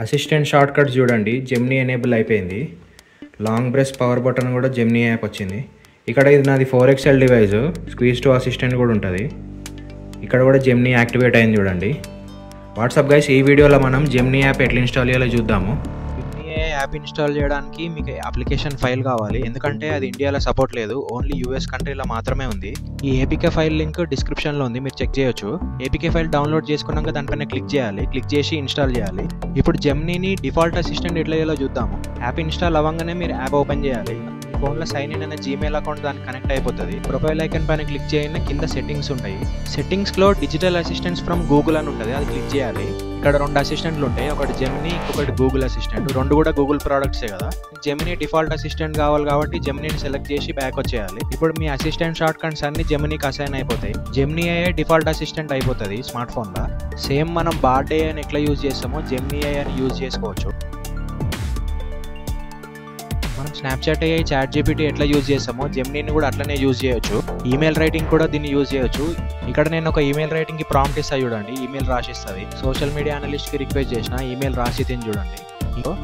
Assistant short cuts చూడండి, Gemini enable అయిపోయింది. Long press power button కూడా జెమినీ యాప్ వచ్చింది. ఇక్కడ ఇది నాది 4XL device, squeeze to assistant కూడా ఉంటుంది. ఇక్కడ కూడా జెమినీ యాక్టివేట్ అయింది చూడండి. వాట్సాప్ గైస్, ఈ వీడియోలో మనం జెమినీ యాప్ ఎట్లా ఇన్స్టాల్ చేయాలో చూద్దాము. యాప్ ఇన్స్టాల్ చేయడానికి మీకు అప్లికేషన్ ఫైల్ కావాలి, ఎందుకంటే అది ఇండియాలో సపోర్ట్ లేదు, ఓన్లీ యూఎస్ కంట్రీలో మాత్రమే ఉంది. ఈ ఏపీకే ఫైల్ లింక్ డిస్క్రిప్షన్లో ఉంది, మీరు చెక్ చేయొచ్చు. ఏపీకే ఫైల్ డౌన్లోడ్ చేసుకున్నాక దానిపైన క్లిక్ చేయాలి, క్లిక్ చేసి ఇన్స్టాల్ చేయాలి. ఇప్పుడు జెమినీని డిఫాల్ట్ అసిస్టెంట్ ఎట్లా చేయాలో చూద్దాము. యాప్ ఇన్స్టాల్ అవ్వగానే మీరు యాప్ ఓపెన్ చేయాలి. ఫోన్లో సైన్ ఇన్ అనే జీమెయిల్ అకౌంట్ దానికి కనెక్ట్ అయిపోతుంది. ప్రొఫైల్ ఐకాన్ పైన క్లిక్ చేయండి, కింద సెట్టింగ్స్ ఉంటాయి. సెట్టింగ్స్లో డిజిటల్ అసిస్టెంట్స్ ఫ్రమ్ గూగుల్ అని ఉంటుంది, అది క్లిక్ చేయాలి. ఇక్కడ 2 అసిస్టెంట్లు ఉంటాయి, ఒకటి జెమినీ, ఇంకొకటి గూగుల్ అసిస్టెంట్. 2 కూడా గూగుల్ ప్రోడక్ట్సే కదా. జెమినీ డిఫాల్ట్ అసిస్టెంట్ కావాలి కాబట్టి జెమినీని సెలెక్ట్ చేసి బ్యాక్ వచ్చేయాలి. ఇప్పుడు మీ అసిస్టెంట్ షార్ట్ కట్స్ అన్ని జెమినీకి అసైన్ అయిపోతాయి. జెమినీ అయ్యే డిఫాల్ట్ అసిస్టెంట్ అయిపోతుంది స్మార్ట్ ఫోన్లో. సేమ్ మనం బార్డ్ అని ఎట్లా యూజ్ చేస్తామో జెమినీ అని యూజ్ చేసుకోవచ్చు. మనం స్నాప్చాట్ AI, చాట్ జీపీటీ ఎట్లా యూజ్ చేస్తామో జెమినీని కూడా అట్లనే యూజ్ చేయొచ్చు. ఈమెయిల్ రైటింగ్ కూడా దీన్ని యూజ్ చేయొచ్చు. ఇక్కడ నేను ఒక ఈమెయిల్ రైటింగ్ కి ప్రాంప్ట్ ఇస్తా చూడండి, ఈమెయిల్ రాసిస్తుంది. సోషల్ మీడియా అనలిస్ట్ కి రిక్వెస్ట్ చేసిన ఈమెయిల్ రాసి తిని చూడండి.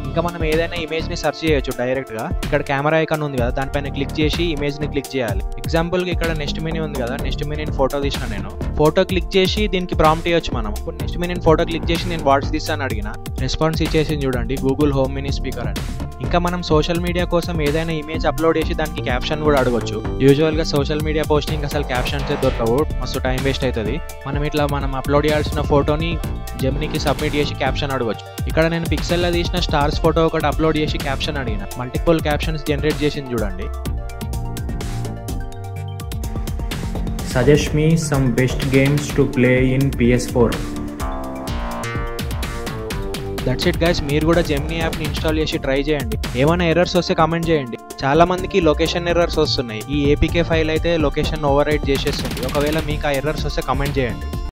ఇంకా మనం ఏదైనా ఇమేజ్ ని సెర్చ్ చేయొచ్చు డైరెక్ట్ గా. ఇక్కడ కెమెరా ఐకాన్ ఉంది కదా, దానిపైన క్లిక్ చేసి ఇమేజ్ ని క్లిక్ చేయాలి. ఎగ్జాంపుల్ కి ఇక్కడ నెక్స్ట్ మినీ ఉంది కదా, నెక్స్ట్ మినీని ఫోటో తీసిన నేను. ఫోటో క్లిక్ చేసి దీనికి ప్రాంప్ట్ ఇవ్వచ్చు మనం. ఇప్పుడు నెక్స్ట్ మినీని ఫోటో క్లిక్ చేసి నేను వాట్స్ తీస్తాను అడిగిన, రెస్పాన్స్ ఇచ్చేసి చూడండి, గూగుల్ హోమ్ మినీ స్పీకర్ అని. ఇంకా మనం సోషల్ మీడియా కోసం ఏదైనా ఇమేజ్ అప్లోడ్ చేసి దానికి క్యాప్షన్ కూడా అడగొచ్చు. యూజువల్ గా సోషల్ మీడియా పోస్టింగ్ అసలు క్యాప్షన్స్ దొరకవు, మస్తు టైం వేస్ట్ అవుతుంది. మనం అప్లోడ్ చేయాల్సిన ఫోటోని జెమినీకి సబ్మిట్ చేసి క్యాప్షన్ అడగొచ్చు. ఇక్కడ నేను పిక్సెల్లో తీసిన స్టార్స్ ఫోటో ఒకటి అప్లోడ్ చేసి క్యాప్షన్ అడిగిన, మల్టిపుల్ క్యాప్షన్స్ జనరేట్ చేసింది చూడండి. Suggest me some best games to play in PS4. That's it guys, మీరు కూడా జెమినీ యాప్ని ఇన్స్టాల్ చేసి ట్రై చేయండి. ఏమైనా ఎర్రర్స్ వస్తే కామెంట్ చేయండి. చాలా మందికి లొకేషన్ ఎర్రర్స్ వస్తున్నాయి. ఈ ఏపీకే ఫైల్ అయితే లొకేషన్ ఓవర్ రైట్ చేసేస్తుంది. ఒకవేళ మీకు ఆ ఎర్రర్స్ వస్తే కామెంట్ చేయండి.